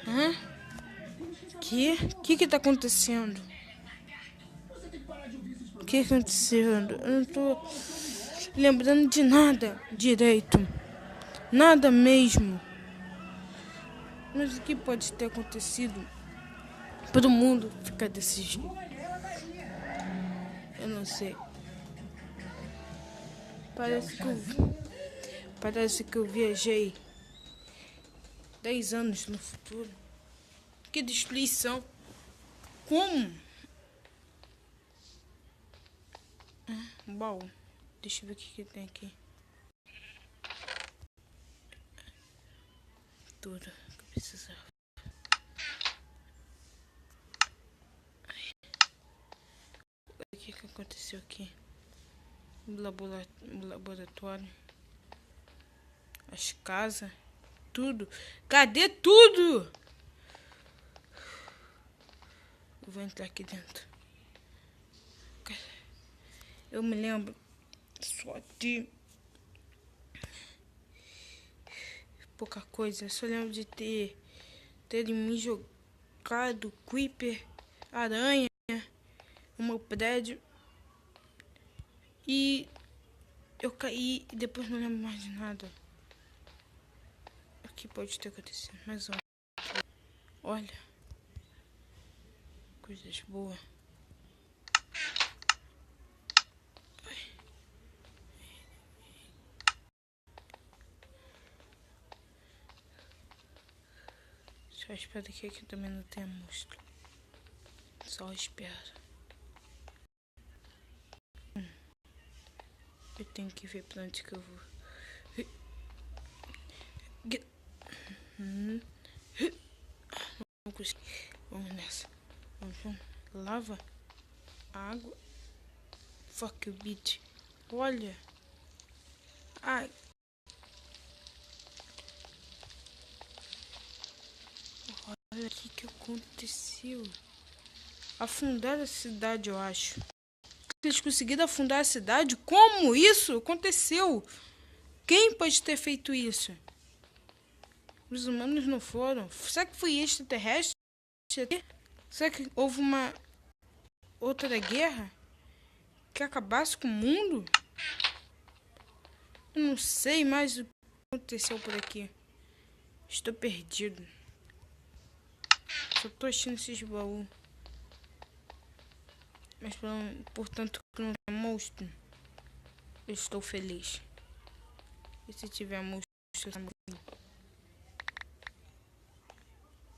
Hã? Que tá acontecendo? O que acontecendo? Eu não tô lembrando de nada direito. Nada mesmo. Mas o que pode ter acontecido para o mundo ficar desse jeito? Eu não sei. Parece que eu viajei 10 anos no futuro. Que destruição. Como? Bom, deixa eu ver o que tem aqui. Tudo que eu precisava. O que aconteceu aqui? Laboratório. As casas. Tudo. Cadê tudo? Eu vou entrar aqui dentro. Eu me lembro só de pouca coisa. Eu só lembro de ter me jogado creeper, aranha no meu prédio. E eu caí e depois não lembro mais de nada. O que pode ter acontecido? Mais um. Olha. Coisas boas. Só espero que aqui também não tenha monstro. Só espero. Eu tenho que ver pra onde que eu vou. Não consigo. Vamos nessa. Vamos. Lava. Água. Fuck you, bitch. Olha. Ai. Olha o que aconteceu. Afundaram a cidade, eu acho. Eles conseguiram afundar a cidade? Como isso aconteceu? Quem pode ter feito isso? Os humanos não foram. Será que foi extraterrestre? Será que houve uma outra guerra que acabasse com o mundo? Eu não sei mais o que aconteceu por aqui. Estou perdido. Só tô achando esses baús. Mas portanto que não tem monstro, eu estou feliz. E se tiver monstro,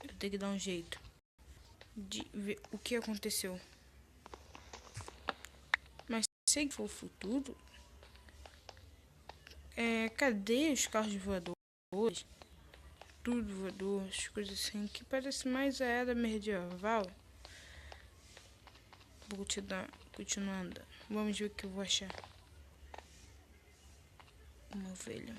eu tenho que dar um jeito de ver o que aconteceu. Mas sei que foi o futuro. Cadê os carros voadores? Tudo voador, as coisas assim, que parece mais a era medieval. Vou te dar, continuando. Vamos ver o que eu vou achar. Uma ovelha.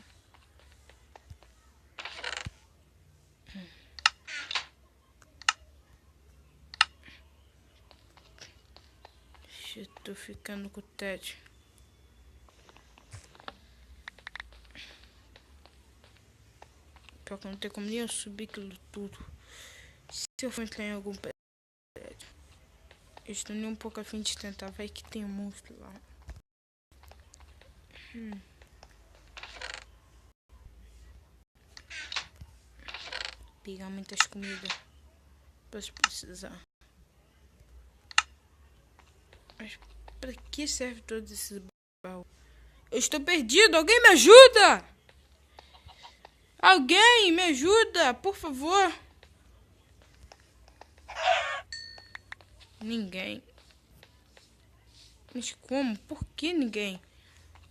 Eu tô ficando com o tédio. Pior que não tem como nem eu subir aquilo tudo. Se eu for entrar em algum prédio, eu estou nem um pouco a fim de tentar. Vai que tem um monstro lá. Pegar muitas comidas. Posso precisar. Mas pra que serve todos esses baús? Eu estou perdido! Alguém me ajuda! Alguém me ajuda, por favor! Ninguém. Mas como? Por que ninguém?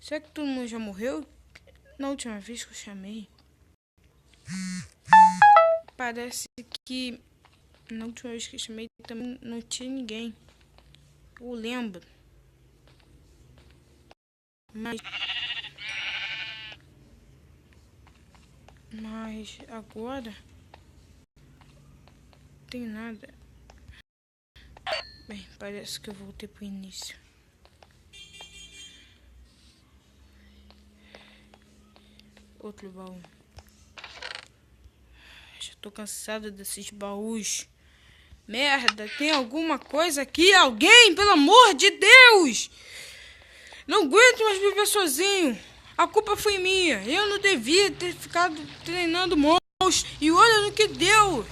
Será que todo mundo já morreu? Na última vez que eu chamei. Parece que na última vez que eu chamei também não tinha ninguém. Eu lembro. Mas agora não tem nada. Bem, parece que eu voltei pro início. Outro baú. Já Tô cansado desses baús. Merda, tem alguma coisa aqui? Alguém, pelo amor de Deus! Não aguento mais viver sozinho. A culpa foi minha. Eu não devia ter ficado treinando monstros. E olha no que deu.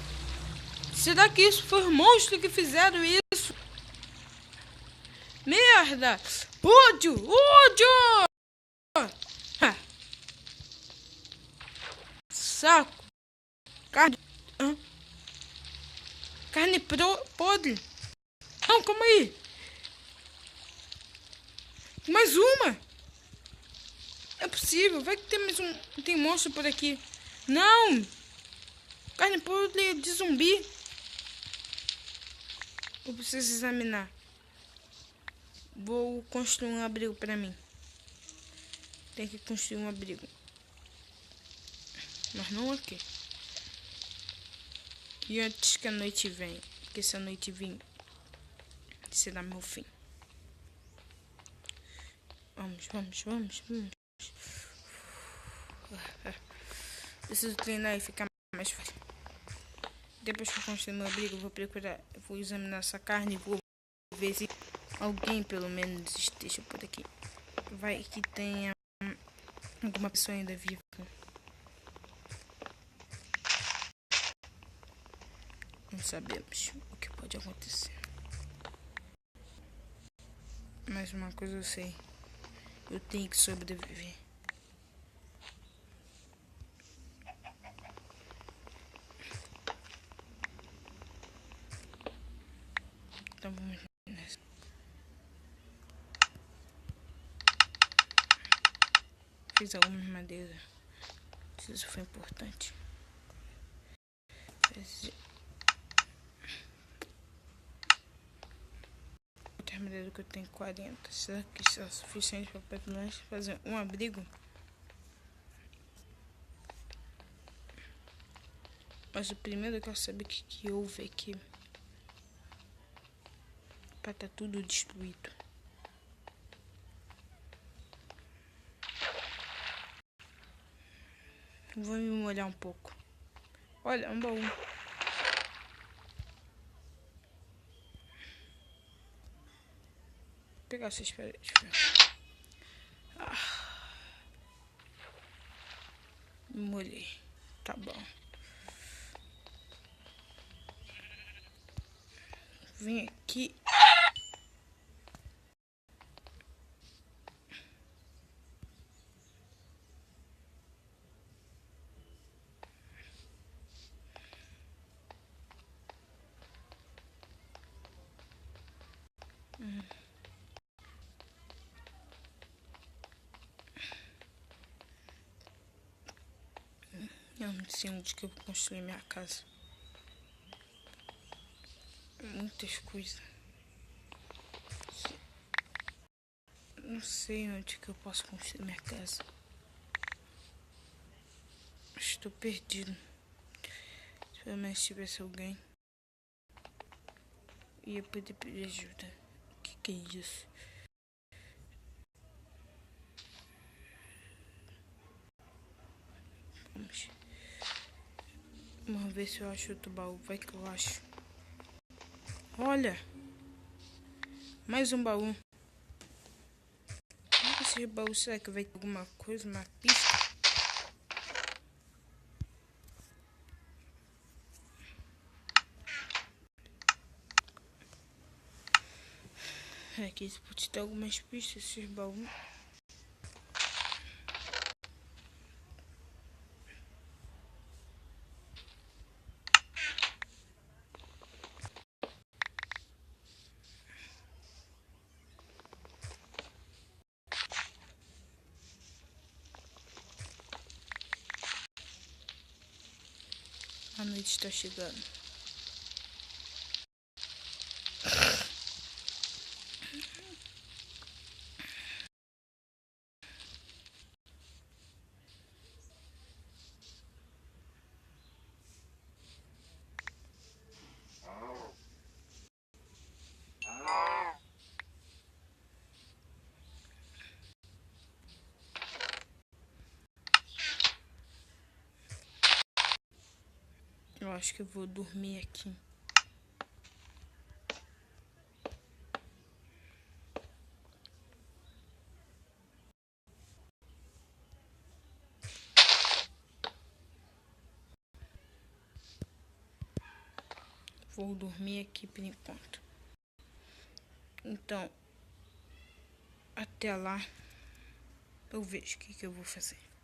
Será que isso foi os monstros que fizeram isso? Merda! Ódio! Ódio! Ah. Saco. Carne. Carne podre. Não, calma aí. Mais uma. É possível. Vai que tem mais um. Tem monstro por aqui. Não. Carne podre de zumbi. Eu preciso examinar. Vou construir um abrigo pra mim. Tem que construir um abrigo. Mas não aqui. E antes que a noite venha. Porque se a noite vir, será meu fim. Vamos. Preciso treinar e ficar mais fácil. Depois que eu construir meu abrigo, eu vou procurar. Eu vou examinar essa carne e vou ver se alguém pelo menos esteja por aqui. Vai que tenha alguma pessoa ainda viva. Não sabemos o que pode acontecer. Mas uma coisa eu sei. Eu tenho que sobreviver. Então vamos nessa. Fiz algumas madeiras. Isso foi importante. Outra madeira que eu tenho 40. Será que isso é suficiente para pelo menos fazer um abrigo? Mas o primeiro eu quero saber o que houve aqui. Para tá tudo destruído. Vou me molhar um pouco. Olha, um baú. Vou pegar essas paredes. Me molhei. Tá bom. Vem aqui. Eu não sei onde que eu vou construir minha casa. Muitas coisas. Não sei onde que eu posso construir minha casa. Estou perdido. Se pelo menos tivesse alguém, ia poder pedir ajuda. O que é isso? Vamos ver se eu acho outro baú. Vai que eu acho. Olha! Mais um baú. Esse baú, será que vai ter alguma coisa? Uma pista? Aqui pode ter algumas pistas, esses baús. A noite está chegando. acho que eu vou dormir aqui. Vou dormir aqui por enquanto. Então, até lá eu vejo o que eu vou fazer.